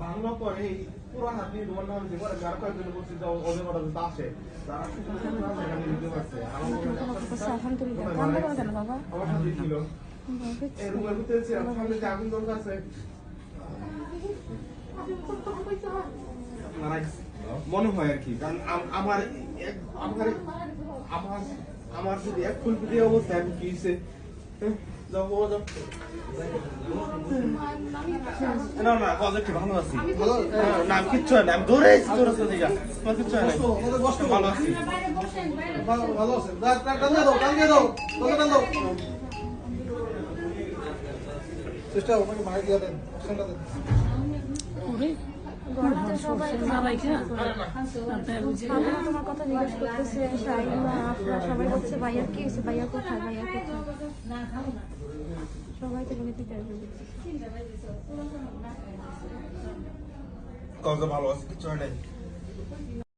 বাংলা পরে পুরো হাত নিয়ে তোমার নাম দিয়ে পরে যার কয়েকজন বলছি যে ওদের কথা কিন্তু আসে তারা নিতে পারছে আমার সাথে ছিল এই রুমের ভিতরে ছিলাম সামনে যে আগুন দরকার আছে মনে হয় আর কি কারণ আমার আমার আমার যদি এক ফুল পিঠে অবস্থা এখন কি হয়েছে যাও বলো যাও না না পজিটিভ ভালো আছি না আমি কিচ্ছু হয় না আমি দৌড়ে এসেছি তোর কাছে দিকে তোমার কিচ্ছু হয় না ভালো আছি ভালো আছে দাও চেষ্টা ওটাকে মাইক দিয়ে দেন অপশনটা দেন তোমার কথা জিজ্ঞেস করতেছে সবাই বলছে ভাইয়া কি হয়েছে ভাইয়া কোথায় সবাই তো বলে দিতে ভালো আছে কিছু হয় নাই